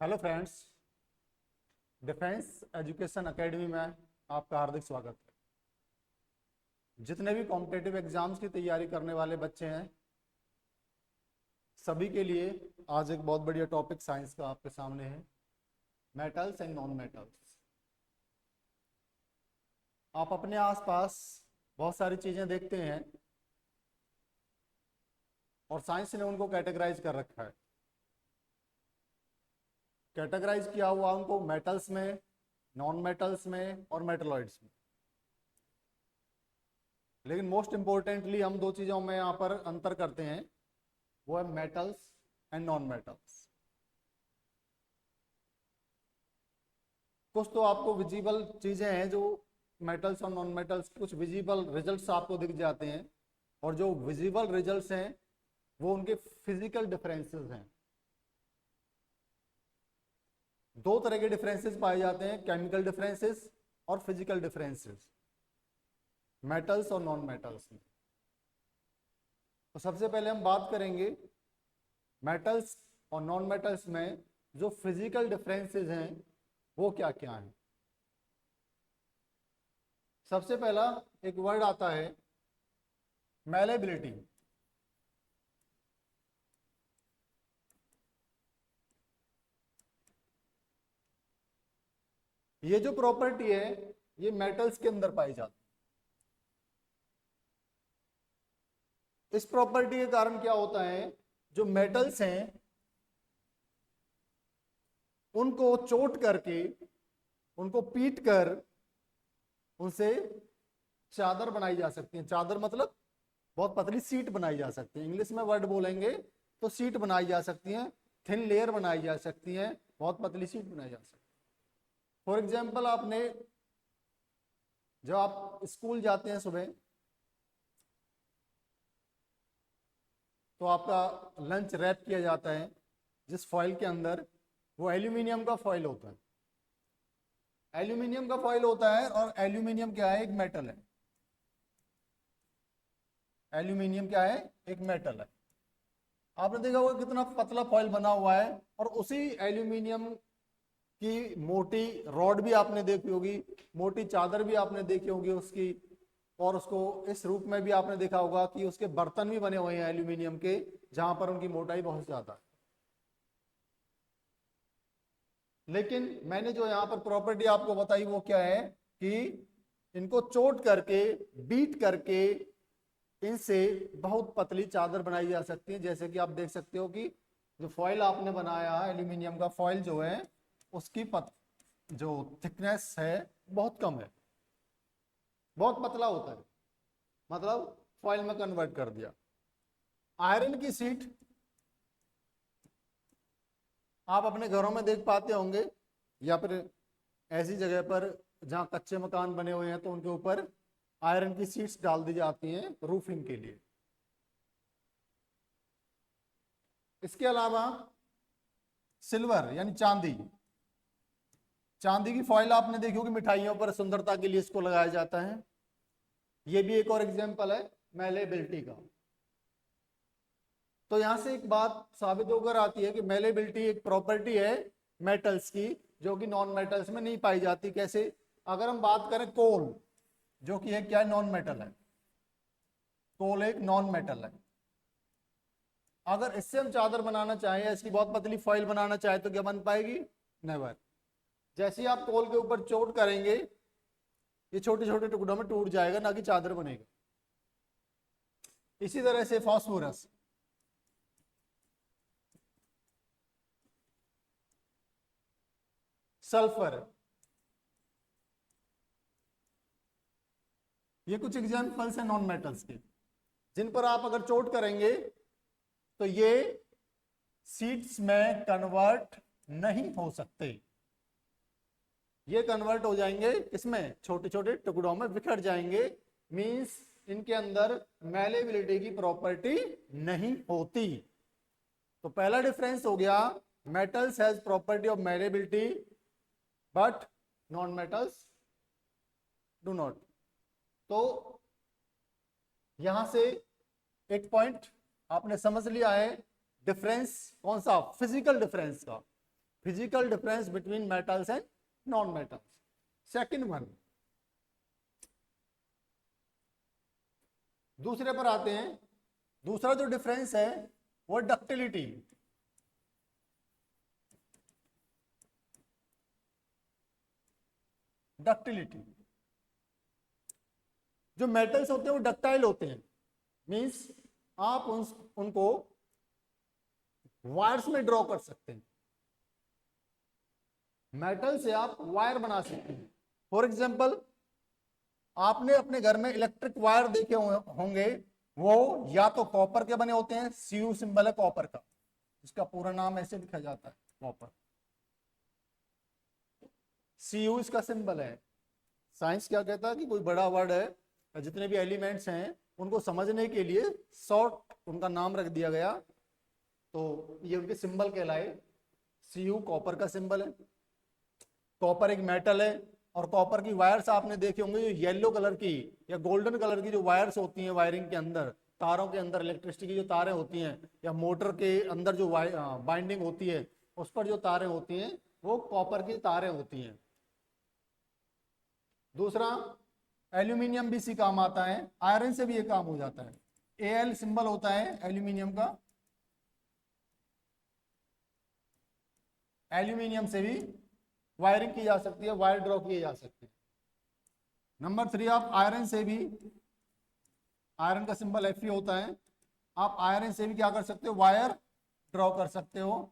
Hello friends, defence education academy में आपका हार्दिक स्वागत है। जितने भी कॉम्पिटिटिव एग्जाम्स की तैयारी करने वाले बच्चे हैं, सभी के लिए आज एक बहुत बढ़िया टॉपिक साइंस का आपके सामने है, मेटल्स एंड नॉन मेटल्स। आप अपने आसपास बहुत सारी चीज़ें देखते हैं और साइंस ने उनको कैटेगराइज कर रखा है। कैटेगराइज किया हुआ उनको मेटल्स में, नॉन मेटल्स में और मेटलॉइड्स में। लेकिन मोस्ट इंपॉर्टेंटली हम दो चीज़ों में यहाँ पर अंतर करते हैं, वो है मेटल्स एंड नॉन मेटल्स। कुछ तो आपको विजिबल चीज़ें हैं जो मेटल्स और नॉन मेटल्स, कुछ विजिबल रिजल्ट्स आपको दिख जाते हैं, और जो विजिबल रिजल्ट्स हैं वो उनके फिजिकल डिफरेंसेस हैं। दो तरह के डिफरेंसेस पाए जाते हैं, केमिकल डिफरेंसेस और फिजिकल डिफरेंसेस, मेटल्स और नॉन मेटल्स में। तो सबसे पहले हम बात करेंगे मेटल्स और नॉन मेटल्स में जो फिजिकल डिफरेंसेस हैं वो क्या क्या हैं। सबसे पहला एक वर्ड आता है मैलेबिलिटी। ये जो प्रॉपर्टी है ये मेटल्स के अंदर पाई जाती है। इस प्रॉपर्टी के कारण क्या होता है, जो मेटल्स हैं उनको चोट करके, उनको पीट कर उनसे चादर बनाई जा सकती है। चादर मतलब बहुत पतली सीट बनाई जा सकती है। इंग्लिश में वर्ड बोलेंगे तो सीट बनाई जा सकती है, थिन लेयर बनाई जा सकती है, बहुत पतली सीट बनाई जा सकती है। फॉर एग्जाम्पल, आपने जब आप स्कूल जाते हैं सुबह, तो आपका लंच रैप किया जाता है जिस फॉइल के अंदर, वो एल्यूमिनियम का फॉइल होता है। एल्यूमिनियम का फॉइल होता है, और एल्यूमिनियम क्या है, एक मेटल है। एल्यूमिनियम क्या है, एक मेटल है। आपने देखा होगा कितना पतला फॉइल बना हुआ है, और उसी एल्यूमिनियम की मोटी रॉड भी आपने देखी होगी, मोटी चादर भी आपने देखी होगी उसकी, और उसको इस रूप में भी आपने देखा होगा कि उसके बर्तन भी बने हुए हैं एल्यूमिनियम के, जहां पर उनकी मोटाई बहुत ज्यादा है। लेकिन मैंने जो यहाँ पर प्रॉपर्टी आपको बताई वो क्या है कि इनको चोट करके, बीट करके इनसे बहुत पतली चादर बनाई जा सकती है। जैसे कि आप देख सकते हो कि जो फॉइल आपने बनाया है एल्यूमिनियम का फॉइल जो है, उसकी जो थिकनेस है बहुत कम है, बहुत पतला होता है, मतलब फॉइल में कन्वर्ट कर दिया। आयरन की सीट आप अपने घरों में देख पाते होंगे, या फिर ऐसी जगह पर जहां कच्चे मकान बने हुए हैं तो उनके ऊपर आयरन की सीट्स डाल दी जाती हैं रूफिंग के लिए। इसके अलावा सिल्वर यानी चांदी, चांदी की फॉइल आपने देखी होगी, मिठाइयों पर सुंदरता के लिए इसको लगाया जाता है। ये भी एक और एग्जांपल है मैलेबिलिटी का। तो यहां से एक बात साबित होकर आती है कि मैलेबिलिटी एक प्रॉपर्टी है मेटल्स की, जो कि नॉन मेटल्स में नहीं पाई जाती। कैसे? अगर हम बात करें कोल, जो कि है क्या, नॉन मेटल है। कोल एक नॉन मेटल है। अगर इससे हम चादर बनाना चाहें या इसकी बहुत पतली फॉइल बनाना चाहे तो क्या बन पाएगी? नेवर। जैसे ही आप कोल के ऊपर चोट करेंगे, ये छोटे छोटे टुकड़ों में टूट जाएगा, ना कि चादर बनेगा। इसी तरह से फास्फोरस, सल्फर, ये कुछ एग्जाम्पल्स हैं नॉन मेटल्स के, जिन पर आप अगर चोट करेंगे तो ये सीड्स में कन्वर्ट नहीं हो सकते। ये कन्वर्ट हो जाएंगे इसमें, छोटे छोटे टुकड़ों में बिखर जाएंगे। मींस इनके अंदर मैलेबिलिटी की प्रॉपर्टी नहीं होती। तो पहला डिफरेंस हो गया, metals has property of malleability but non metals do not. तो यहां से एक पॉइंट आपने समझ लिया है, डिफरेंस कौन सा, फिजिकल डिफरेंस का। Physical difference between metals and non metals. Second one, दूसरे पर आते हैं। दूसरा जो डिफरेंस है वो डक्टिलिटी। डक्टिलिटी, जो मेटल्स होते हैं वो डक्टाइल होते हैं, मींस आप उनको वायर्स में ड्रॉ कर सकते हैं। मेटल से आप वायर बना सकते हैं। फॉर एग्जाम्पल, आपने अपने घर में इलेक्ट्रिक वायर देखे होंगे, वो या तो कॉपर के बने होते हैं, सीयू सिंबल है कॉपर का, इसका पूरा नाम ऐसे लिखा जाता है कॉपर, सीयू इसका सिंबल है। साइंस क्या कहता है कि कोई बड़ा वर्ड है, जितने भी एलिमेंट्स हैं उनको समझने के लिए शॉर्ट उनका नाम रख दिया गया, तो ये उनके सिंबल कहलाए। सीयू कॉपर का सिंबल है। कॉपर एक मेटल है, और कॉपर की वायर्स आपने देखे होंगे, जो येलो कलर की या गोल्डन कलर की जो वायर्स होती हैं वायरिंग के अंदर, तारों के अंदर इलेक्ट्रिसिटी की जो तारें होती हैं, या मोटर के अंदर जो बाइंडिंग होती है उस पर जो तारें होती हैं वो कॉपर की तारें होती हैं। दूसरा, एल्यूमिनियम भी इसी काम आता है, आयरन से भी ये काम हो जाता है। एल सिंबल होता है एल्यूमिनियम का, एल्यूमिनियम से भी वायरिंग की जा सकती है, वायर ड्रॉ किए जा सकते हैं। नंबर 3, आप आयरन से भी, आयरन का सिंबल Fe होता है, आप आयरन से भी क्या कर सकते हो, वायर ड्रॉ कर सकते हो।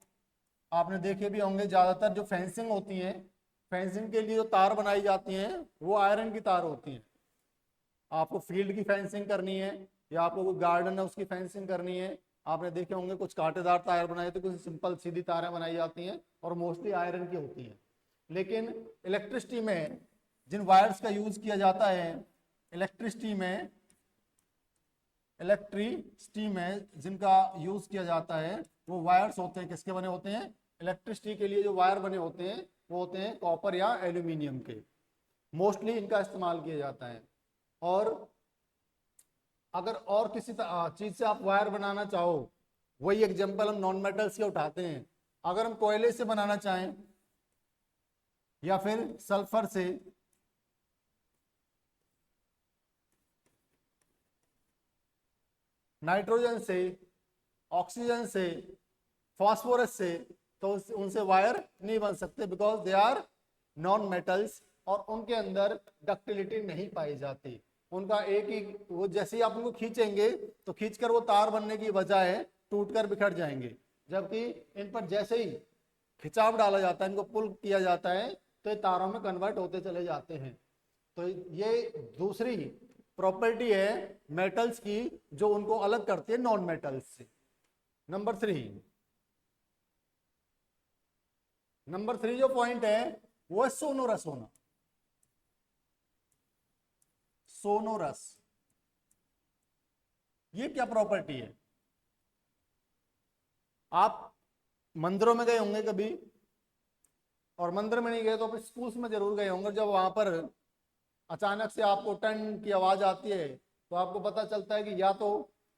आपने देखे भी होंगे ज्यादातर जो फेंसिंग होती है, फेंसिंग के लिए जो तार बनाई जाती हैं वो आयरन की तार होती हैं। आपको फील्ड की फेंसिंग करनी है, या आपको कोई गार्डन है उसकी फेंसिंग करनी है, आपने देखे होंगे कुछ कांटेदार तार बनाए तो कुछ सिंपल सीधी तारें बनाई जाती हैं, और मोस्टली आयरन की होती हैं। लेकिन इलेक्ट्रिसिटी में जिन वायर्स का यूज किया जाता है, इलेक्ट्रिसिटी में जिनका यूज किया जाता है वो वायर्स होते हैं, किसके बने होते हैं, इलेक्ट्रिसिटी के लिए जो वायर बने होते हैं वो होते हैं कॉपर या एल्यूमिनियम के, मोस्टली इनका इस्तेमाल किया जाता है। और अगर और किसी चीज से आप वायर बनाना चाहो, वही एग्जांपल हम नॉन मेटल्स के उठाते हैं, अगर हम कोयले से बनाना चाहें या फिर सल्फर से, नाइट्रोजन से, ऑक्सीजन से, फास्फोरस से, तो उनसे वायर नहीं बन सकते, because they are non metals, और उनके अंदर डक्टिलिटी नहीं पाई जाती। उनका एक ही, वो जैसे ही आप उनको खींचेंगे तो खींचकर वो तार बनने की बजाय टूटकर बिखर जाएंगे, जबकि इन पर जैसे ही खिंचाव डाला जाता है, इनको पुल किया जाता है, तो ये तारों में कन्वर्ट होते चले जाते हैं। तो ये दूसरी प्रॉपर्टी है मेटल्स की जो उनको अलग करती है नॉन मेटल्स से। नंबर 3 जो पॉइंट है वो है सोनोरस होना। सोनोरस, ये क्या प्रॉपर्टी है? आप मंदिरों में गए होंगे कभी, और मंदिर में नहीं गए तो आप स्कूल्स में जरूर गए होंगे, जब वहां पर अचानक से आपको टन की आवाज आती है तो आपको पता चलता है कि या तो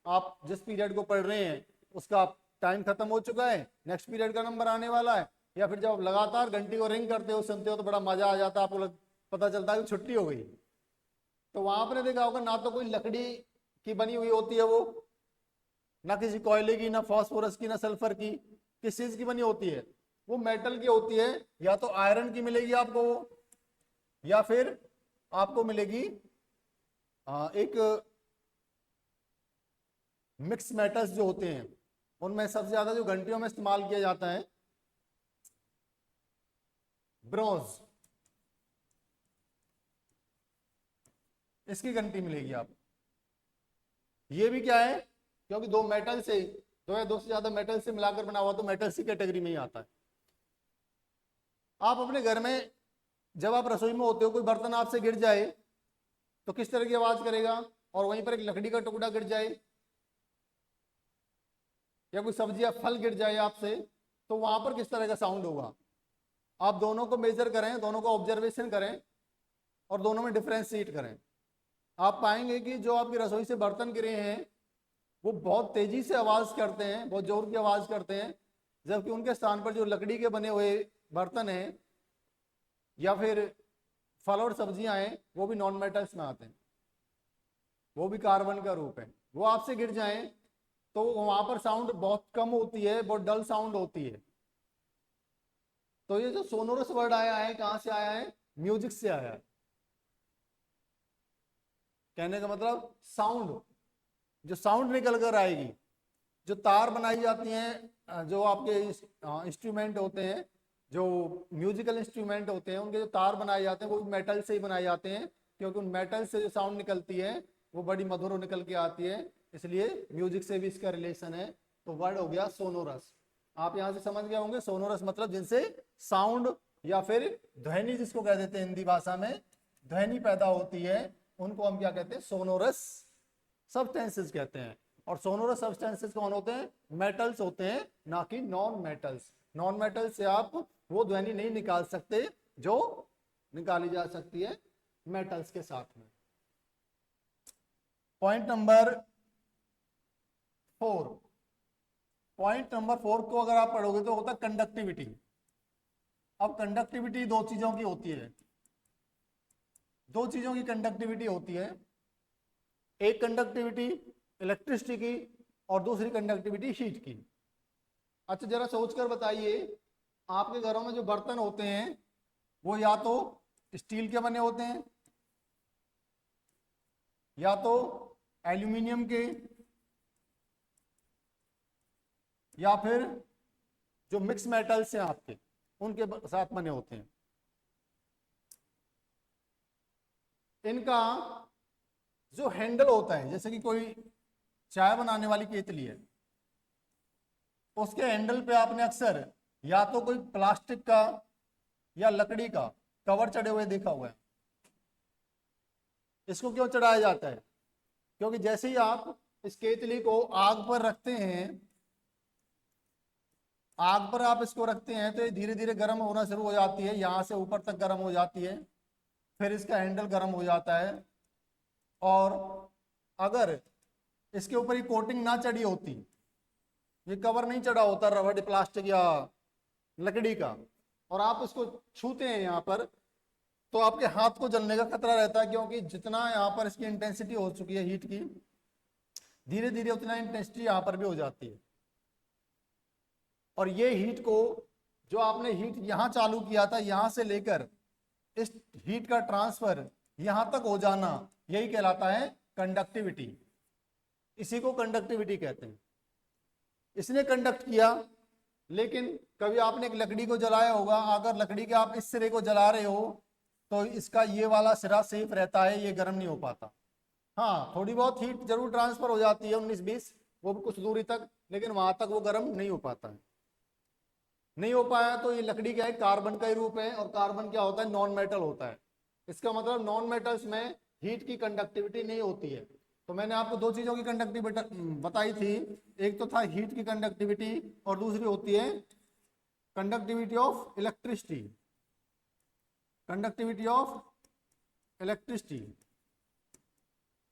आप जिस पीरियड को पढ़ रहे हैं उसका टाइम खत्म हो चुका है, नेक्स्ट पीरियड का नंबर आने वाला है, या फिर जब आप लगातार घंटी को रिंग करते हो, सुनते हो, तो बड़ा मजा आ जाता है, आपको पता चलता है कि छुट्टी हो गई। तो वहां पर देखा होगा, ना तो कोई लकड़ी की बनी हुई होती है वो, ना किसी कोयले की, ना फास्फोरस की, ना सल्फर की, किस चीज की बनी होती है, वो मेटल की होती है। या तो आयरन की मिलेगी आपको वो, या फिर आपको मिलेगी एक मिक्स मेटल्स जो होते हैं, उनमें सबसे ज्यादा जो घंटियों में इस्तेमाल किया जाता है ब्रोंज, इसकी घंटी मिलेगी आपको। ये भी क्या है, क्योंकि दो मेटल से, दो या दो से ज्यादा मेटल से मिलाकर बना हुआ, तो मेटल्स की कैटेगरी में ही आता है। आप अपने घर में जब आप रसोई में होते हो, कोई बर्तन आपसे गिर जाए तो किस तरह की आवाज करेगा, और वहीं पर एक लकड़ी का टुकड़ा गिर जाए या कोई सब्जी या फल गिर जाए आपसे, तो वहां पर किस तरह का साउंड होगा। आप दोनों को मेजर करें, दोनों को ऑब्जर्वेशन करें, और दोनों में डिफरेंशिएट करें, आप पाएंगे कि जो आपकी रसोई से बर्तन गिरे हैं वो बहुत तेजी से आवाज करते हैं, बहुत जोर की आवाज करते हैं, जबकि उनके स्थान पर जो लकड़ी के बने हुए बर्तन हैं या फिर फल और सब्जियां हैं वो भी नॉन मेटल्स में आते हैं, वो भी कार्बन का रूप है। वो आपसे गिर जाएं तो वहां पर साउंड बहुत कम होती है, बहुत डल साउंड होती है। तो ये जो सोनोरस वर्ड आया है कहां से आया है? म्यूजिक से आया है। कहने का मतलब साउंड, जो साउंड निकल कर आएगी, जो तार बनाई जाती हैं, जो आपके इंस्ट्रूमेंट होते हैं, जो म्यूजिकल इंस्ट्रूमेंट होते हैं, उनके जो तार बनाए जाते हैं वो मेटल से ही बनाए जाते हैं, क्योंकि उन मेटल से जो साउंड निकलती है वो बड़ी मधुर निकल के आती है, इसलिए म्यूजिक से भी इसका रिलेशन है। तो वर्ड हो गया सोनोरस। आप यहां से समझ गए होंगे सोनोरस मतलब जिनसे साउंड या फिर ध्वनि, जिसको कह देते हैं हिंदी भाषा में ध्वनि पैदा होती है, उनको हम क्या कहते हैं? सोनोरस सब्सटेंसेस कहते हैं। और सोनोरस सब्सटेंसेस कौन होते हैं? मेटल्स होते हैं, ना कि नॉन मेटल्स। नॉन मेटल से आप वो ध्वनि नहीं निकाल सकते जो निकाली जा सकती है मेटल्स के साथ में। पॉइंट नंबर 4, पॉइंट नंबर 4 को अगर आप पढ़ोगे तो होता है कंडक्टिविटी। अब कंडक्टिविटी दो चीजों की होती है, दो चीजों की कंडक्टिविटी होती है। एक कंडक्टिविटी इलेक्ट्रिसिटी की और दूसरी कंडक्टिविटी हीट की। अच्छा जरा सोचकर बताइए, आपके घरों में जो बर्तन होते हैं वो या तो स्टील के बने होते हैं या तो एल्यूमिनियम के या फिर जो मिक्स मेटल्स हैं आपके उनके साथ बने होते हैं। इनका जो हैंडल होता है, जैसे कि कोई चाय बनाने वाली केतली है, उसके हैंडल पे आपने अक्सर या तो कोई प्लास्टिक का या लकड़ी का कवर चढ़े हुए देखा हुआ है। इसको क्यों चढ़ाया जाता है? क्योंकि जैसे ही आप इस केतली को आग पर रखते हैं, आग पर आप इसको रखते हैं तो ये धीरे धीरे गर्म होना शुरू हो जाती है, यहां से ऊपर तक गर्म हो जाती है, फिर इसका हैंडल गर्म हो जाता है। और अगर इसके ऊपर ये कोटिंग ना चढ़ी होती, ये कवर नहीं चढ़ा होता रबड़ प्लास्टिक या लकड़ी का, और आप इसको छूते हैं यहाँ पर, तो आपके हाथ को जलने का खतरा रहता है, क्योंकि जितना यहाँ पर इसकी इंटेंसिटी हो चुकी है हीट की, धीरे धीरे उतना इंटेंसिटी यहाँ पर भी हो जाती है। और ये हीट को, जो आपने हीट यहाँ चालू किया था, यहाँ से लेकर इस हीट का ट्रांसफर यहाँ तक हो जाना, यही कहलाता है कंडक्टिविटी। इसी को कंडक्टिविटी कहते हैं। इसने कंडक्ट किया, लेकिन कभी आपने एक लकड़ी को जलाया होगा, अगर लकड़ी के आप इस सिरे को जला रहे हो तो इसका ये वाला सिरा सेफ रहता है, ये गर्म नहीं हो पाता। हाँ थोड़ी बहुत हीट जरूर ट्रांसफर हो जाती है 19-20, वो भी कुछ दूरी तक, लेकिन वहां तक वो गर्म नहीं हो पाता है। नहीं हो पाया तो ये लकड़ी क्या है? कार्बन का ही रूप है, और कार्बन क्या होता है? नॉन मेटल होता है। इसका मतलब नॉन मेटल्स में हीट की कंडक्टिविटी नहीं होती है। तो मैंने आपको दो चीजों की कंडक्टिविटी बताई थी, एक तो था हीट की कंडक्टिविटी और दूसरी होती है conductivity of electricity. Conductivity of electricity,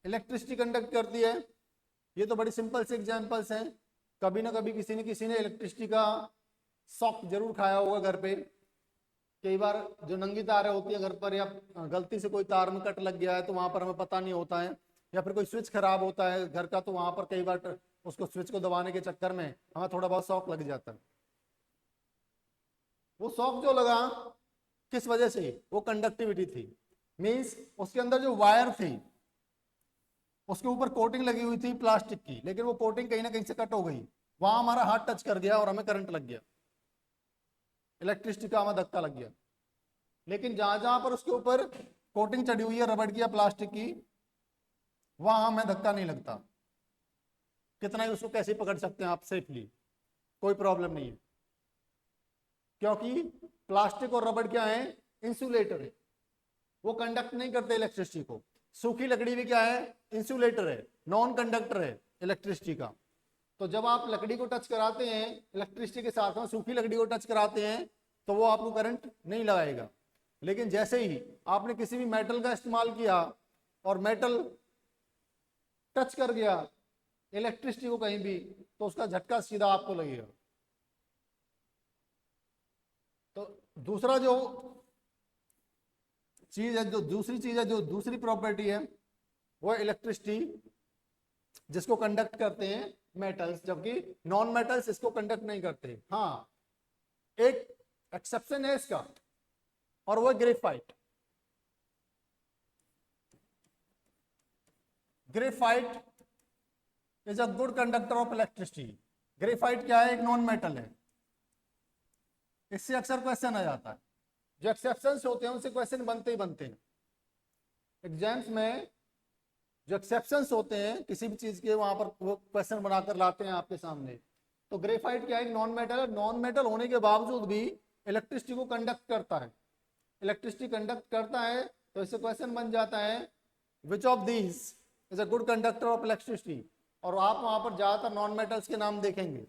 electricity conduct करती है। ये तो बड़ी सिंपल से एग्जांपल्स हैं। कभी ना कभी किसी ने इलेक्ट्रिसिटी का शॉक जरूर खाया होगा घर पे। कई बार जो नंगी तारें होती है घर पर, या गलती से कोई तार में कट लग गया है तो वहां पर हमें पता नहीं होता है, या फिर कोई स्विच खराब होता है घर का, तो वहां पर कई बार उसको स्विच को दबाने के चक्कर में हमें थोड़ा बहुत शॉक लग जाता है। वो शॉक जो लगा किस वजह से? वो कंडक्टिविटी थी। मीन्स उसके अंदर जो वायर थी उसके ऊपर कोटिंग लगी हुई थी प्लास्टिक की, लेकिन वो कोटिंग कहीं ना कहीं से कट हो गई, वहां हमारा हाथ टच कर गया और हमें करंट लग गया, इलेक्ट्रिसिटी का हमें धक्का लग गया। लेकिन जहां जहां पर उसके ऊपर कोटिंग चढ़ी हुई है रबड़ की या प्लास्टिक की, वहां हमें धक्का नहीं लगता। कितना ही उसको कैसे पकड़ सकते हैं आप सेफली, कोई प्रॉब्लम नहीं है, क्योंकि प्लास्टिक और रबड़ क्या है? इंसुलेटर है, वो कंडक्ट नहीं करते इलेक्ट्रिसिटी को। सूखी लकड़ी भी क्या है? इंसुलेटर है, नॉन कंडक्टर है इलेक्ट्रिसिटी का। तो जब आप लकड़ी को टच कराते हैं इलेक्ट्रिसिटी के साथ में, सूखी लकड़ी को टच कराते हैं, तो वो आपको करंट नहीं लगाएगा। लेकिन जैसे ही आपने किसी भी मेटल का इस्तेमाल किया और मेटल टच कर गया इलेक्ट्रिसिटी को कहीं भी, तो उसका झटका सीधा आपको लगेगा। तो दूसरा जो चीज है, जो दूसरी चीज है, जो दूसरी प्रॉपर्टी है, वो इलेक्ट्रिसिटी, जिसको कंडक्ट करते हैं मेटल्स, जबकि नॉन मेटल्स इसको कंडक्ट नहीं करते। हाँ, एक एक्सेप्शन है इसका, और वो graphite. Graphite is a good conductor of electricity. Graphite क्या है? एक नॉन मेटल है। इससे अक्सर क्वेश्चन आ जाता है। जो एक्सेप्शंस होते हैं उनसे क्वेश्चन बनते ही बनते हैं एग्जाम्स में। जो एक्सेप्शंस होते हैं किसी भी चीज के, वहां पर वो क्वेश्चन बनाकर लाते हैं आपके सामने। तो ग्रेफाइट क्या है? एक नॉन मेटल है। नॉन मेटल होने के बावजूद भी इलेक्ट्रिसिटी को कंडक्ट करता है। इलेक्ट्रिसिटी कंडक्ट करता है, तो इससे क्वेश्चन बन जाता है which of these is a good conductor of electricity. और आप वहां पर ज्यादातर नॉन मेटल्स के नाम देखेंगे।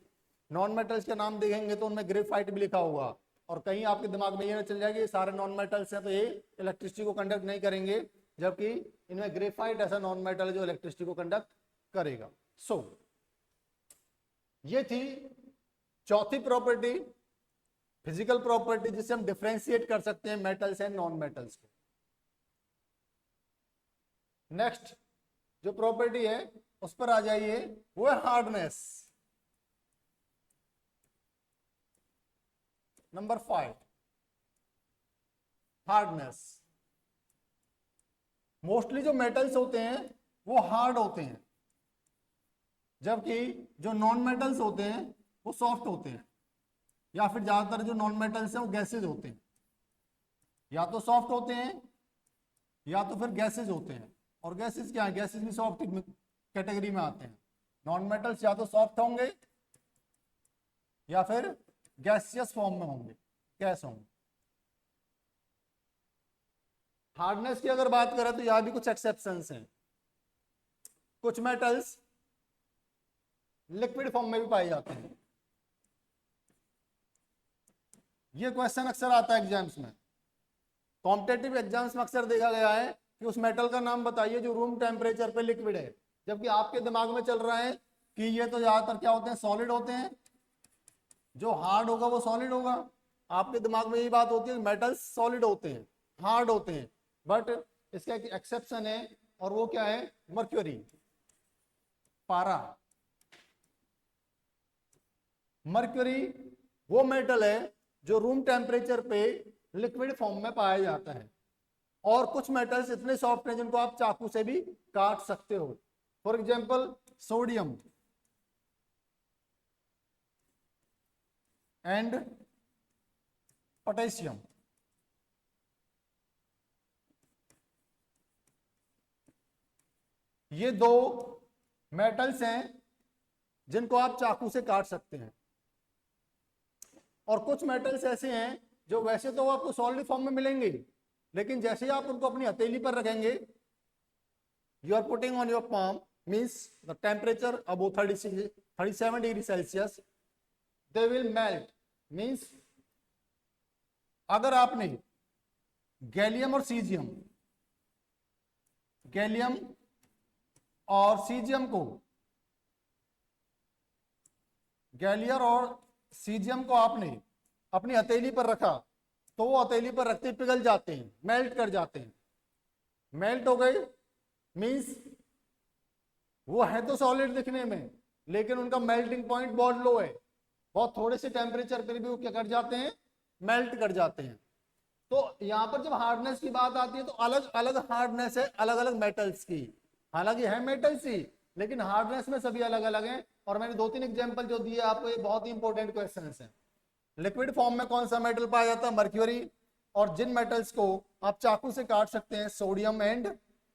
नॉन मेटल्स के नाम देखेंगे तो उनमें ग्रेफाइट भी लिखा होगा, और कहीं आपके दिमाग में ये ना चल जाएगी ये सारे नॉन मेटल्स हैं तो ये इलेक्ट्रिसिटी को कंडक्ट नहीं करेंगे, जबकि इनमें ग्रेफाइट ऐसा नॉन मेटल है जो इलेक्ट्रिसिटी को कंडक्ट करेगा। सो ये थी चौथी प्रॉपर्टी, फिजिकल प्रॉपर्टी, जिससे हम डिफरेंशिएट कर सकते हैं मेटल्स एंड नॉन मेटल्स को। नेक्स्ट जो प्रॉपर्टी है उस पर आ जाइए, वो है हार्डनेस। Number 5, hardness. मोस्टली जो मेटल्स होते हैं वो हार्ड होते हैं, जबकि जो नॉन मेटल्स होते हैं वो सॉफ्ट होते हैं, या फिर ज्यादातर जो नॉन मेटल्स हैं वो गैसेज होते हैं। या तो सॉफ्ट होते हैं या तो फिर गैसेज होते हैं। और गैसेज क्या है? गैसेज भी सॉफ्ट कैटेगरी में आते हैं। नॉन मेटल्स या तो सॉफ्ट होंगे या फिर गैसियस फॉर्म में होंगे, गैस होंगे। हार्डनेस की अगर बात करें तो यहां भी कुछ एक्सेप्शंस हैं। कुछ मेटल्स लिक्विड फॉर्म में भी पाए जाते हैं। ये क्वेश्चन अक्सर आता है एग्जाम्स में। कॉम्पिटेटिव एग्जाम्स में अक्सर देखा गया है कि उस मेटल का नाम बताइए जो रूम टेम्परेचर पे लिक्विड है, जबकि आपके दिमाग में चल रहा है कि ये तो ज्यादातर क्या होते हैं? सॉलिड होते हैं। जो हार्ड होगा वो सॉलिड होगा। आपके दिमाग में यही बात होती है मेटल्स सॉलिड होते हैं, हार्ड होते हैं। बट इसका एक एक्सेप्शन है, और वो क्या है? मर्क्यूरी, पारा। मर्क्यूरी वो मेटल है जो रूम टेम्परेचर पे लिक्विड फॉर्म में पाया जाता है। और कुछ मेटल्स इतने सॉफ्ट हैं जिनको आप चाकू से भी काट सकते हो। For example sodium and potassium. ये दो मेटल्स हैं जिनको आप चाकू से काट सकते हैं। और कुछ मेटल्स ऐसे हैं जो वैसे तो आपको सॉलिड फॉर्म में मिलेंगे, लेकिन जैसे ही आप उनको अपनी हथेली पर रखेंगे, you are putting on your palm, means the temperature above 37 degree Celsius, they will melt. Means अगर आपने गैलियम और सीजियम, गैलियम और सीजियम को, गैलियर और सीजियम को आपने अपनी हथेली पर रखा, तो वो हथेली पर रखते पिघल जाते हैं, मेल्ट कर जाते हैं। मेल्ट हो गए मींस वो है तो सॉलिड दिखने में, लेकिन उनका मेल्टिंग पॉइंट बहुत लो है। बहुत थोड़े से टेम्परेचर पर भी वो क्या कर जाते हैं? मेल्ट कर जाते हैं। तो यहां पर जब हार्डनेस की बात आती है तो अलग अलग हार्डनेस है अलग अलग मेटल्स की। हालांकि है मेटल्स ही, लेकिन हार्डनेस में सभी अलग अलग हैं। और मैंने 2-3 एग्जांपल जो दिए आपको, ये बहुत ही इंपॉर्टेंट क्वेश्चंस हैं। लिक्विड फॉर्म में कौन सा मेटल पाया जाता है? मर्क्यूरी। और जिन मेटल्स को आप चाकू से काट सकते हैं, सोडियम एंड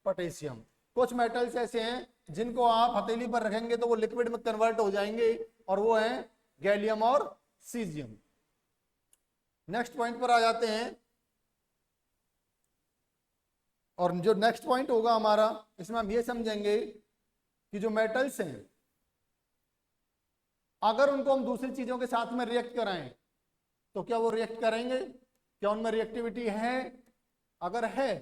पोटेशियम। कुछ मेटल्स ऐसे हैं जिनको आप हथेली पर रखेंगे तो वो लिक्विड में कन्वर्ट हो जाएंगे, और वो है गैलियम और सीजियम। नेक्स्ट पॉइंट पर आ जाते हैं। और जो नेक्स्ट पॉइंट होगा हमारा, इसमें हम ये समझेंगे कि जो मेटल्स हैं अगर उनको हम दूसरी चीजों के साथ में रिएक्ट कराएं तो क्या वो रिएक्ट करेंगे? क्या उनमें रिएक्टिविटी है? अगर है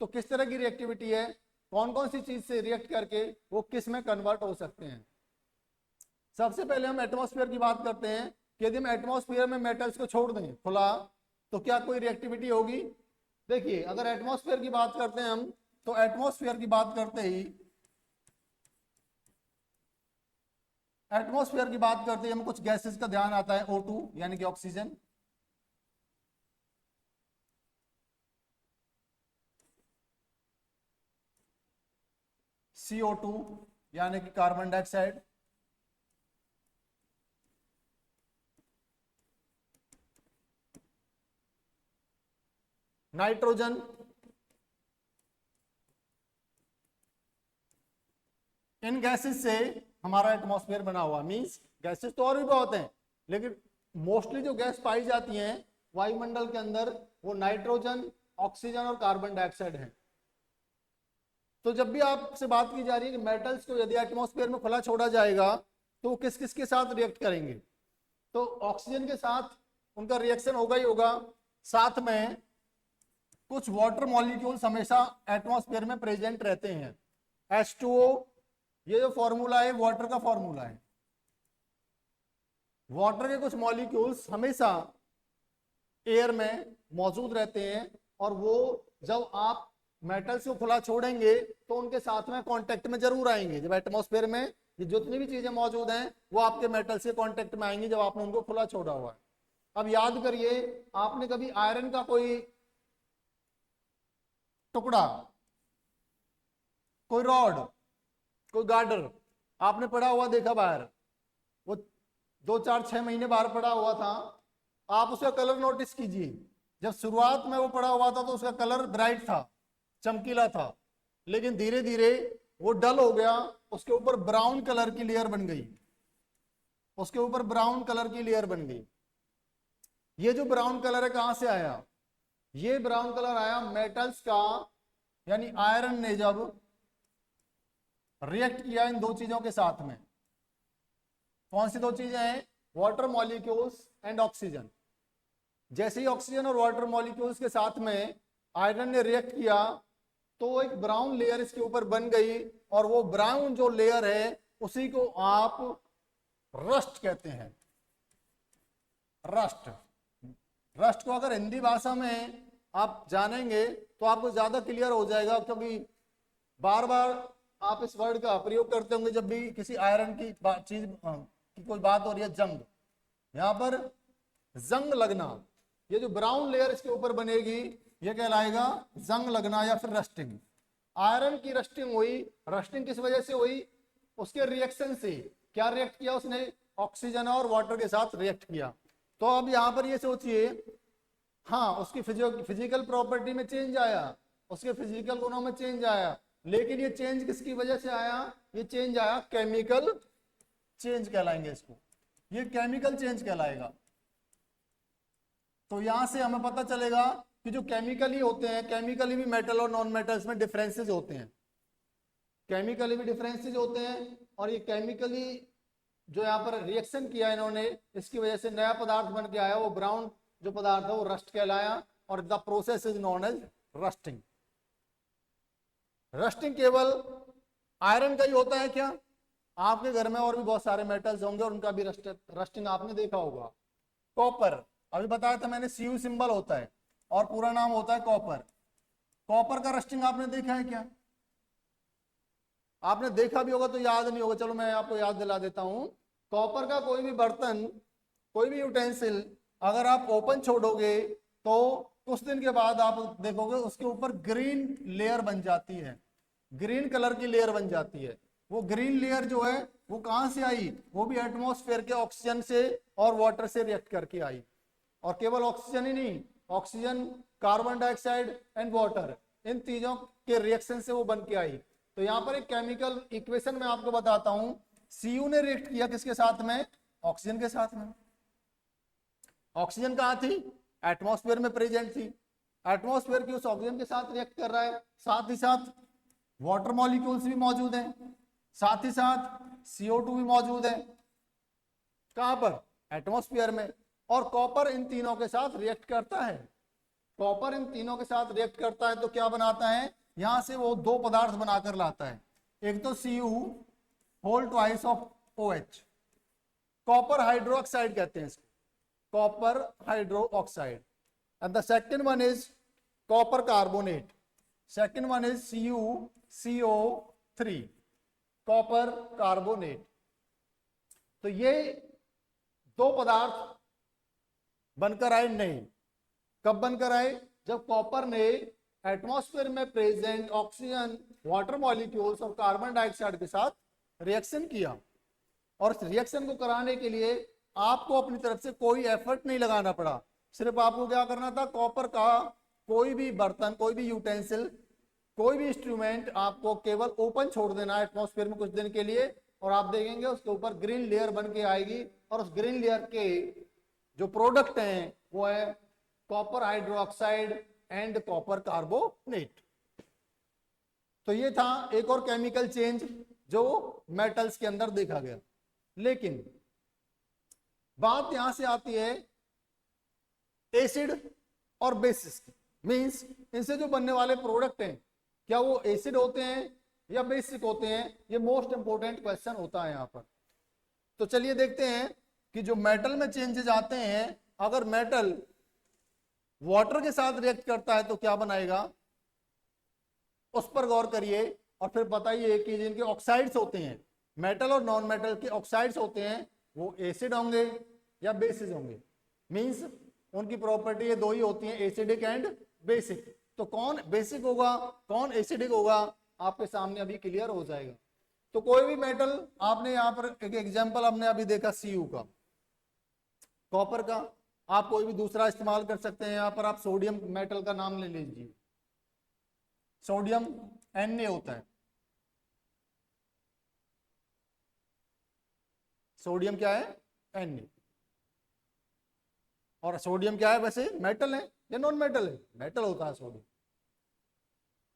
तो किस तरह की रिएक्टिविटी है? कौन कौन सी चीज से रिएक्ट करके वो किस में कन्वर्ट हो सकते हैं? सबसे पहले हम एटमॉस्फेयर की बात करते हैं कि यदि हम एटमॉस्फेयर में मेटल्स को छोड़ दें खुला तो क्या कोई रिएक्टिविटी होगी? देखिए, अगर एटमॉस्फेयर की बात करते हैं हम, तो एटमॉस्फेयर की बात करते ही हमें कुछ गैसेस का ध्यान आता है, O2 यानी कि ऑक्सीजन, CO2 यानी कि कार्बन डाइऑक्साइड, नाइट्रोजन, इन गैसेस से हमारा एटमॉस्फेयर बना हुआ। मींस गैसेस तो और भी बहुत हैं, लेकिन मोस्टली जो गैस पाई जाती हैं वायुमंडल के अंदर वो नाइट्रोजन, ऑक्सीजन और कार्बन डाइऑक्साइड है। तो जब भी आपसे बात की जा रही है कि मेटल्स को यदि एटमॉस्फेयर में खुला छोड़ा जाएगा तो वो किस किस के साथ रिएक्ट करेंगे, तो ऑक्सीजन के साथ उनका रिएक्शन होगा ही होगा, साथ में कुछ वाटर मॉलिक्यूल्स हमेशा एटमॉस्फेयर में प्रेजेंट रहते हैं। H2O, ये जो फॉर्मूला है वाटर का फॉर्मूला है। वाटर के कुछ मॉलिक्यूल्स हमेशा एयर में मौजूद रहते हैं और वो जब आप मेटल्स को खुला छोड़ेंगे तो उनके साथ में कांटेक्ट में जरूर आएंगे। जब एटमॉस्फेयर में ये जितनी भी चीजें मौजूद हैं वो आपके मेटल्स के कांटेक्ट में आएंगी जब आपने उनको खुला छोड़ा हुआ है। अब याद करिए, आपने कभी आयरन का कोई टुकड़ा, कोई रॉड, कोई गार्डर आपने पड़ा हुआ देखा बाहर, वो 2 4 6 महीने बाहर पड़ा हुआ था, आप उसका कलर नोटिस कीजिए। जब शुरुआत में वो पड़ा हुआ था तो उसका कलर ब्राइट था, चमकीला था, लेकिन धीरे धीरे वो डल हो गया, उसके ऊपर ब्राउन कलर की लेयर बन गई, उसके ऊपर ब्राउन कलर की लेयर बन गई। ये जो ब्राउन कलर है कहां से आया? ये ब्राउन कलर आया मेटल्स का, यानी आयरन ने जब रिएक्ट किया इन दो चीजों के साथ में। कौन सी दो चीजें हैं? Water molecules and oxygen. जैसे ही ऑक्सीजन और वाटर मॉलिक्यूल्स के साथ में आयरन ने रिएक्ट किया तो एक ब्राउन लेयर इसके ऊपर बन गई, और वो ब्राउन जो लेयर है उसी को आप रस्ट कहते हैं। रस्ट, रस्ट को अगर हिंदी भाषा में आप जानेंगे तो आपको ज्यादा क्लियर हो जाएगा, क्योंकि बार बार आप इस वर्ड का प्रयोग करते होंगे जब भी किसी आयरन की चीज की कोई बात हो रही है। जंग, यहां पर जंग लगना, ये जो ब्राउन लेयर इसके ऊपर बनेगी ये कहलाएगा जंग लगना या फिर रस्टिंग। आयरन की रस्टिंग हुई। रस्टिंग किस वजह से हुई? उसके रिएक्शन से। क्या रिएक्ट किया उसने? ऑक्सीजन और वाटर के साथ रिएक्ट किया। तो अब यहां पर ये सोचिए, हाँ उसकी फिजिकल प्रॉपर्टी में चेंज आया, उसके फिजिकल गुणों में चेंज आया, लेकिन ये चेंज किसकी वजह से आया? ये चेंज आया केमिकल चेंज कहलाएंगे इसको, ये केमिकल चेंज कहलाएगा। तो यहां से हमें पता चलेगा कि जो केमिकली होते हैं, केमिकली भी मेटल और नॉन मेटल्स में डिफरेंसेस होते हैं, केमिकली भी डिफरेंसेस होते हैं। और ये केमिकली जो यहाँ पर रिएक्शन किया इन्होंने, इसकी वजह से नया पदार्थ बन के आया, वो ब्राउन जो पदार्थ है वो रस्ट कहलाया, और the process is known as rusting. Rusting केवल आयरन का ही होता है क्या? आपके घर में और भी बहुत सारे मेटल्स होंगे और उनका भी रस्टिंग आपने देखा होगा। कॉपर, अभी बताया था मैंने, Cu सिंबल होता है और पूरा नाम होता है कॉपर। कॉपर का रस्टिंग आपने देखा है क्या? आपने देखा भी होगा तो याद नहीं होगा, चलो मैं आपको याद दिला देता हूं। कॉपर का कोई भी बर्तन, कोई भी यूटेंसिल अगर आप ओपन छोड़ोगे तो कुछ दिन के बाद आप देखोगे उसके ऊपर ग्रीन लेयर बन जाती है, ग्रीन कलर की लेयर बन जाती है। वो ग्रीन लेयर जो है वो कहां से आई? वो भी एटमॉस्फेयर के ऑक्सीजन से और वाटर से रिएक्ट करके आई। और केवल ऑक्सीजन ही नहीं, oxygen, carbon dioxide and water, इन तीनों के रिएक्शन से वो बन के आई। तो यहां पर एक केमिकल इक्वेशन में आपको बताता हूं। Cu ने रिएक्ट किया किसके साथ में? ऑक्सीजन के साथ में। ऑक्सीजन कहां थी? एटमॉस्फेयर में प्रेजेंट थी। एटमॉस्फेयर की उस ऑक्सीजन के साथ रिएक्ट कर रहा है, साथ ही साथ वाटर मॉलिक्यूल्स भी मौजूद हैं, साथ ही साथ CO2 भी मौजूद है। कहां पर? एटमॉस्फेयर में। और कॉपर इन तीनों के साथ रिएक्ट करता है। कॉपर इन तीनों के साथ रिएक्ट करता है तो क्या बनाता है? यहां से वो दो पदार्थ बनाकर लाता है। एक तो Cu whole twice of OH, copper hydroxide कहते हैं इसको। copper hydroxide, and the second one is copper carbonate. Second one is CuCO3, copper carbonate. तो ये दो पदार्थ बनकर आए नहीं। कब बनकर आए? जब कॉपर ने एटमॉस्फेयर में प्रेजेंट ऑक्सीजन, वाटर मॉलिक्यूल्स और कार्बन डाइऑक्साइड के साथ रिएक्शन किया। और इस रिएक्शन को कराने के लिए आपको अपनी तरफ से कोई एफर्ट नहीं लगाना पड़ा। सिर्फ आपको क्या करना था, कॉपर का कोई भी बर्तन, कोई भी यूटेंसिल, कोई भी इंस्ट्रूमेंट आपको केवल ओपन छोड़ देना है एटमॉस्फेयर में कुछ दिन के लिए, और आप देखेंगे उसके ऊपर ग्रीन लेयर बन के आएगी। और उस ग्रीन लेयर के जो प्रोडक्ट हैं वो है copper hydroxide and copper carbonate. तो ये था एक और केमिकल चेंज जो मेटल्स के अंदर देखा गया। लेकिन बात यहां से आती है एसिड और बेसिस की। मींस इनसे जो बनने वाले प्रोडक्ट हैं, क्या वो एसिड होते हैं या बेसिक होते हैं? ये मोस्ट इंपोर्टेंट क्वेश्चन होता है यहां पर। तो चलिए देखते हैं कि जो मेटल में चेंजेस आते हैं, अगर मेटल वाटर के साथ रिएक्ट करता है तो क्या बनाएगा, उस पर गौर करिए और फिर बताइए कि जिनके ऑक्साइड्स होते हैं, मेटल और नॉन मेटल के ऑक्साइड्स होते हैं, वो एसिड होंगे या बेसिस होंगे। मींस उनकी प्रॉपर्टी ये दो ही होती है, एसिडिक एंड बेसिक। तो कौन बेसिक होगा, कौन एसिडिक होगा, आपके सामने अभी क्लियर हो जाएगा। तो कोई भी मेटल, आपने यहां पर एक एग्जांपल हमने अभी देखा Cu का, कॉपर का, आप कोई भी दूसरा इस्तेमाल कर सकते हैं। यहां पर आप सोडियम मेटल का नाम ले लीजिए, सोडियम Na होता है। सोडियम क्या है? Na। और सोडियम क्या है वैसे, मेटल है या नॉन मेटल है? मेटल होता है सोडियम।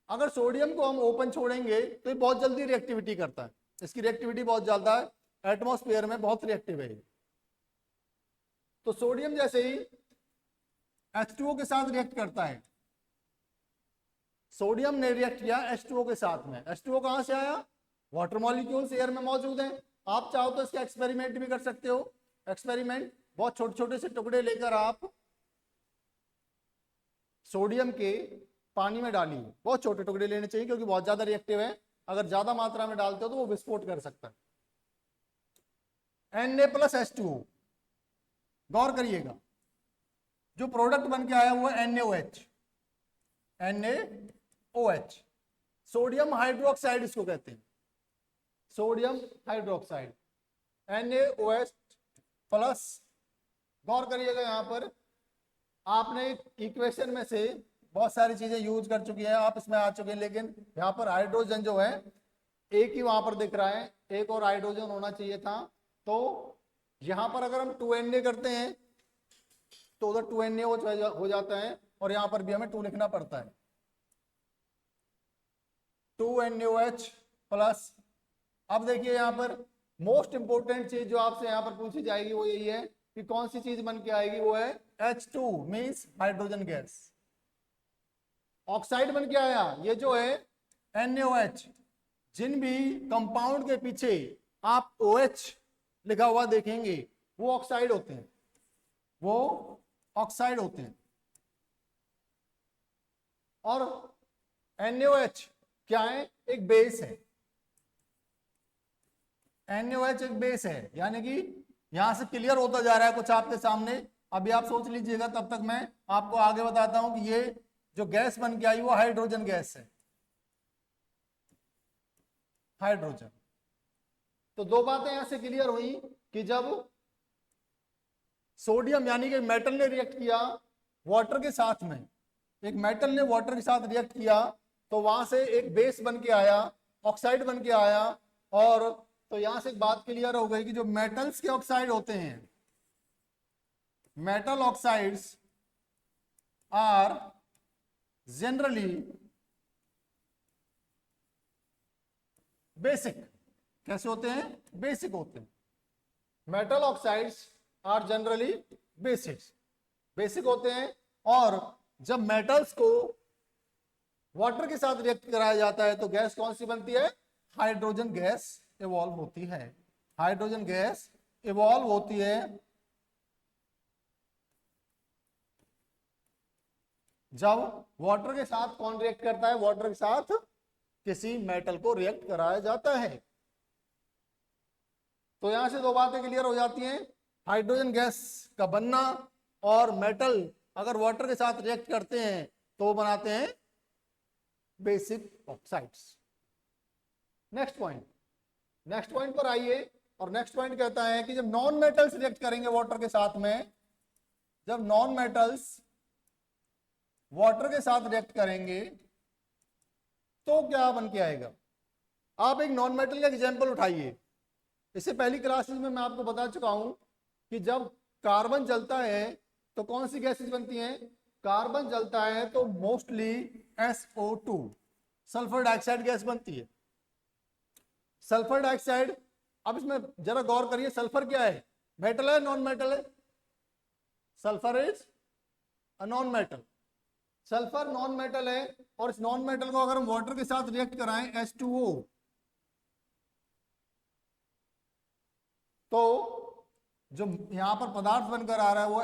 अगर सोडियम को हम ओपन छोड़ेंगे तो ये बहुत जल्दी रिएक्टिविटी करता है, इसकी रिएक्टिविटी बहुत ज्यादा है, एटमॉस्फेयर में बहुत रिएक्टिव है। तो सोडियम जैसे ही H2O के साथ रिएक्ट करता है, सोडियम ने रिएक्ट किया H2O के साथ में। H2O कहां से आया? वाटर मॉलिक्यूल्स एयर में मौजूद हैं। आप चाहो तो इसका एक्सपेरिमेंट भी कर सकते हो। एक्सपेरिमेंट, बहुत छोटे छोटे से टुकड़े लेकर आप सोडियम के पानी में डालिए। बहुत छोटे टुकड़े लेने चाहिए क्योंकि बहुत ज्यादा रिएक्टिव है। अगर ज्यादा मात्रा में डालते हो तो वो विस्फोट कर सकता है। Na+H2O, गौर करिएगा, जो प्रोडक्ट बन के आया हुआ है NaOH। NaOH सोडियम हाइड्रोक्साइड इसको कहते हैं, सोडियम हाइड्रोक्साइड, NaOH प्लस। गौर करिएगा, यहां पर आपने इक्वेशन में से बहुत सारी चीजें यूज कर चुकी हैं, आप इसमें आ चुके हैं, लेकिन यहाँ पर हाइड्रोजन जो है एक ही वहां पर दिख रहा है, एक और हाइड्रोजन होना चाहिए था। तो यहां पर अगर हम 2Na करते हैं तो उधर 2Na हो जाता है, और यहां पर भी हमें 2 लिखना पड़ता है, 2NaOH प्लस। अब देखिए यहां पर मोस्ट इंपोर्टेंट चीज जो आपसे यहां पर पूछी जाएगी वो यही है कि कौन सी चीज बन के आएगी, वो है H2 means hydrogen gas. Oxide बन के आया, ये जो है NaOH। जिन भी कंपाउंड के पीछे आप OH लिखा हुआ देखेंगे वो ऑक्साइड होते हैं, वो ऑक्साइड होते हैं। और NaOH क्या है? एक बेस है। NaOH एक बेस है, यानी कि यहां से क्लियर होता जा रहा है कुछ आपके सामने। अभी आप सोच लीजिएगा, तब तक मैं आपको आगे बताता हूं कि ये जो गैस बन के आई वो हाइड्रोजन गैस है, हाइड्रोजन। तो दो बातें यहां से क्लियर हुई कि जब सोडियम यानी कि मेटल ने रिएक्ट किया वाटर के साथ में, एक मेटल ने वाटर के साथ रिएक्ट किया, तो वहां से एक बेस बन के आया, ऑक्साइड बन के आया। और तो यहां से एक बात क्लियर हो गई कि जो मेटल्स के ऑक्साइड होते हैं, metal oxides are generally basic. कैसे होते हैं? बेसिक होते हैं। Metal oxides are generally basic होते हैं। और जब मेटल्स को वाटर के साथ रिएक्ट कराया जाता है तो गैस कौन सी बनती है? हाइड्रोजन गैस इवॉल्व होती है। हाइड्रोजन गैस इवॉल्व होती है जब वाटर के साथ कौन रिएक्ट करता है, वाटर के साथ किसी मेटल को रिएक्ट कराया जाता है। तो यहां से दो बातें क्लियर हो जाती हैं, हाइड्रोजन गैस का बनना और मेटल अगर वाटर के साथ रिएक्ट करते हैं तो वो बनाते हैं बेसिक ऑक्साइड्स। नेक्स्ट पॉइंट पर आइए, और नेक्स्ट पॉइंट कहता है कि जब नॉन मेटल्स रिएक्ट करेंगे वाटर के साथ में, जब नॉन मेटल्स वाटर के साथ रिएक्ट करेंगे तो क्या बन के आएगा। आप एक नॉन मेटल का एग्जांपल उठाइए। इससे पहली क्लासेस में मैं आपको बता चुका हूं कि जब कार्बन जलता है तो कौन सी गैसेस बनती हैं, कार्बन जलता है तो mostly SO2 sulphur dioxide gas बनती है। सल्फर डाइऑक्साइड, अब इसमें जरा गौर करिए, सल्फर क्या है, मेटल है नॉन मेटल है, sulphur is a non metal, sulphur non metal है। और इस नॉन मेटल को अगर हम वाटर के साथ रिएक्ट कराएं H2O, तो जो यहां पर पदार्थ बनकर आ रहा है वो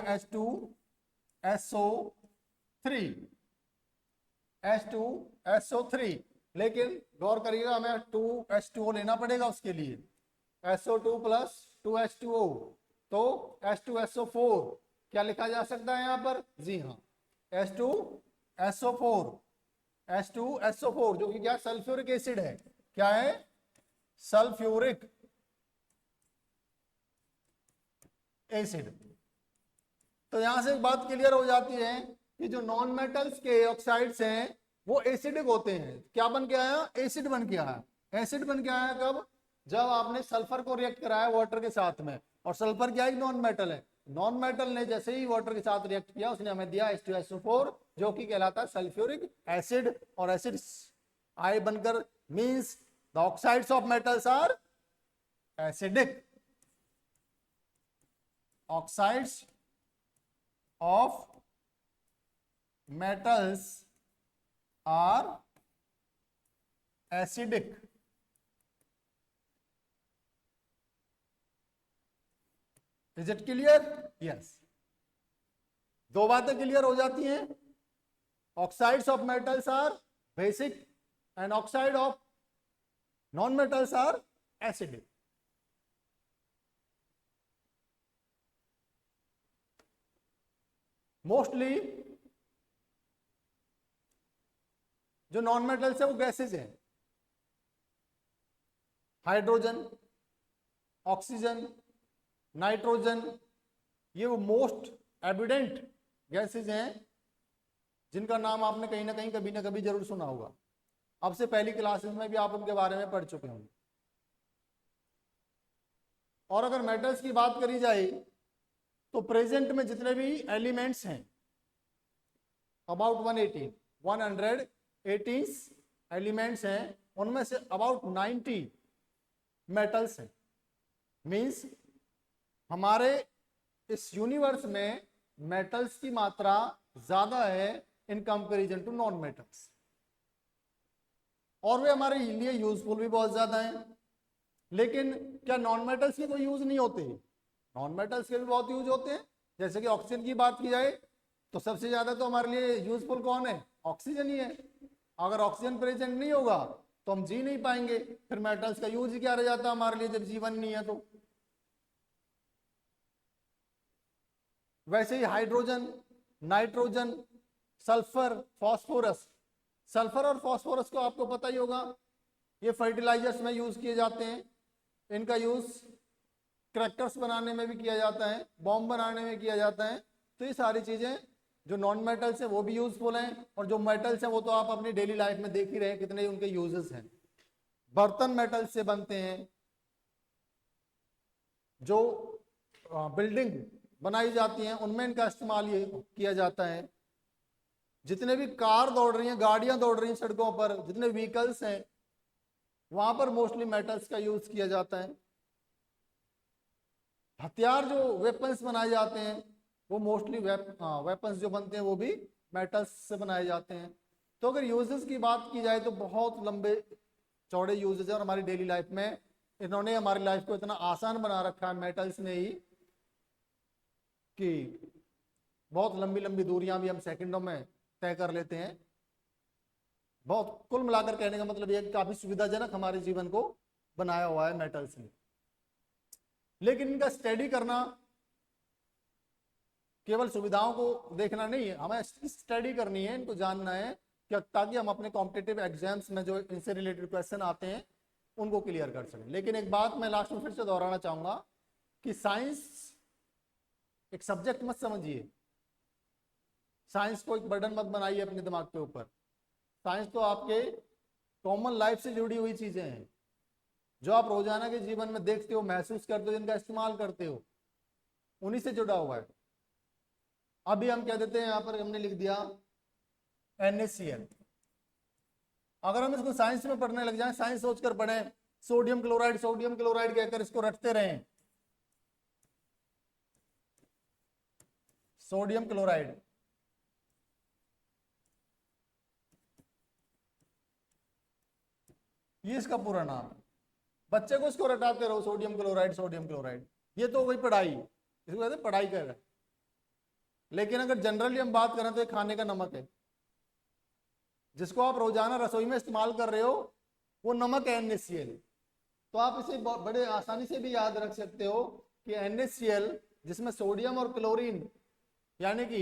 H2SO3, लेकिन गौर करिएगा हमें 2H2O लेना पड़ेगा उसके लिए, SO2 प्लस 2H2O, तो H2SO4 क्या लिखा जा सकता है यहां पर, जी हाँ H2SO4 जो कि क्या सल्फ्यूरिक एसिड है, क्या है, सल्फ्यूरिक एसिड। तो यहां से एक बात क्लियर हो जाती है कि जो नॉन मेटल्स के ऑक्साइड्स हैं वो एसिडिक होते हैं। क्या बन के आया, एसिड बन के आया। एसिड बन के आया कब, जब आपने सल्फर को रिएक्ट कराया वाटर के साथ में, और सल्फर क्या है, नॉन मेटल है। नॉन मेटल ने जैसे ही वाटर के साथ रिएक्ट किया उसने हमें दिया H2SO4 जो कि कहलाता है सल्फ्यूरिक एसिड। और एसिड आई बनकर means the oxides of metals are acidic, oxides of metals are acidic। Is it clear? Yes। दो बातें क्लियर हो जाती हैं, oxides of metals are basic and oxide of non metals are acidic। Mostly जो non metals है वो gases हैं, hydrogen, oxygen, nitrogen, ये वो मोस्ट एविडेंट गैसेज हैं जिनका नाम आपने कहीं ना कहीं कभी ना कभी जरूर सुना होगा। अब से पहली क्लासेस में भी आप उनके बारे में पढ़ चुके होंगे। और अगर मेटल्स की बात करी जाए तो प्रेजेंट में जितने भी एलिमेंट्स हैं अबाउट 118 एलिमेंट्स हैं, उनमें से अबाउट 90 मेटल्स हैं। मींस हमारे इस यूनिवर्स में मेटल्स की मात्रा ज्यादा है in comparison to non metals, और वे हमारे लिए यूजफुल भी बहुत ज्यादा हैं। लेकिन क्या नॉन मेटल्स के कोई यूज नहीं होते, नॉन मेटल्स के भी बहुत यूज होते हैं। जैसे कि ऑक्सीजन की बात की जाए तो सबसे ज्यादा तो हमारे लिए यूजफुल कौन है, ऑक्सीजन ही है। अगर ऑक्सीजन प्रेजेंट नहीं होगा तो हम जी नहीं पाएंगे, फिर मेटल्स का यूज ही क्या रह जाता है हमारे लिए जब जीवन नहीं है। तो वैसे ही hydrogen, nitrogen, sulphur, phosphorus, sulphur और फास्फोरस को आपको पता ही होगा, ये फर्टिलाइजर्स में यूज किए जाते हैं। इनका यूज क्रैकर्स बनाने में भी किया जाता है, बॉम्ब बनाने में किया जाता है। तो ये सारी चीजें जो नॉन मेटल्स हैं वो भी यूजफुल हैं, और जो मेटल्स हैं वो तो आप अपनी डेली लाइफ में देख ही रहे हैं कितने उनके यूजेस हैं। बर्तन मेटल से बनते हैं, जो बिल्डिंग बनाई जाती हैं उनमें इनका इस्तेमाल ये किया जाता है। जितने भी कार दौड़ रही हैं, गाड़ियां दौड़ रही हैं सड़कों पर, जितने व्हीकल्स हैं वहां पर मोस्टली मेटल्स का यूज किया जाता है। हथियार जो वेपन्स बनाए जाते हैं वो मोस्टली वेपन्स जो बनते हैं वो भी मेटल्स से बनाए जाते हैं। तो अगर यूजेस की बात की जाए तो बहुत लंबे चौड़े यूजेस हैं, और हमारी डेली लाइफ में इन्होंने हमारी लाइफ को इतना आसान बना रखा है मेटल्स ने ही, कि बहुत लंबी लंबी दूरियां भी हम सेकंडों में तय कर लेते हैं। बहुत कुल मिलाकर कहने का मतलब यह कि काफी सुविधाजनक हमारे जीवन को बनाया हुआ है मेटल्स ने। लेकिन इनका स्टडी करना केवल सुविधाओं को देखना नहीं है, हमें स्टडी करनी है, इनको जानना है कि ताकि हम अपने कॉम्पिटिटिव एग्जाम्स में जो इनसे रिलेटेड क्वेश्चन आते हैं उनको क्लियर कर सकें। लेकिन एक बात मैं लास्ट में फिर से दोहराना चाहूंगा कि साइंस एक सब्जेक्ट मत समझिए, साइंस को एक बर्डन मत बनाइए अपने दिमाग के ऊपर। साइंस तो आपके कॉमन लाइफ से जुड़ी हुई चीजें हैं, जो आप रोजाना के जीवन में देखते हो, महसूस करते हो, जिनका इस्तेमाल करते हो, उन्हीं से जुड़ा हुआ है। अभी हम कह देते हैं, यहां पर हमने लिख दिया NaCl। अगर हम इसको साइंस में पढ़ने लग जाएं, साइंस सोचकर पढ़ें, सोडियम क्लोराइड कहकर इसको रटते रहें, सोडियम क्लोराइड, ये इसका पूरा नाम है। बच्चे को इसको रटाते रहो, सोडियम क्लोराइड। ये तो वही पढ़ाई, इसको कहते हैं पढ़ाई कर रहे हैं। लेकिन अगर जनरली हम बात करें तो ये खाने का नमक है, जिसको आप रोजाना रसोई में इस्तेमाल कर रहे हो, वो नमक है NaCl। तो आप इसे बड़े आसानी से भी याद रख सकते हो कि NaCl, जिसमें सोडियम और क्लोरीन यानी कि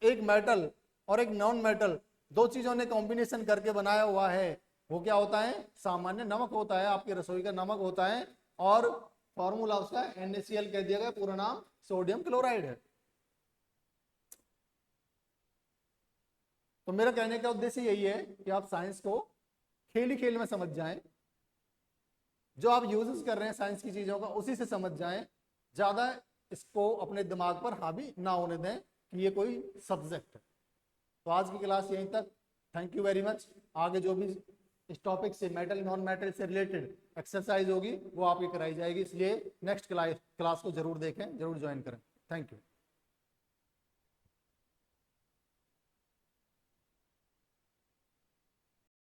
एक मेटल और एक नॉन मेटल, दो चीजों ने कॉम्बिनेशन करके बनाया हुआ है, वो क्या होता है? सामान्य नमक होता है, आपकी रसोई का नमक होता है। और फॉर्मूला उसका NaCl कह दिया गया, पूरा नाम सोडियम क्लोराइड है। तो मेरा कहने का उद्देश्य यही है कि आप साइंस को खेल ही खेल में समझ जाएं, जो आप यूजेस कर रहे हैं साइंस की चीजों का उसी से समझ जाएं, ज्यादा इसको अपने दिमाग पर हावी ना होने दें कि ये कोई सब्जेक्ट है। तो आज की क्लास यहीं तक। Thank you very much. आगे जो भी इस टॉपिक से मेटल नॉन मेटल से रिलेटेड एक्सरसाइज होगी वो आपकी कराई जाएगी, इसलिए नेक्स्ट क्लास को जरूर देखें, जरूर ज्वाइन करें। Thank you.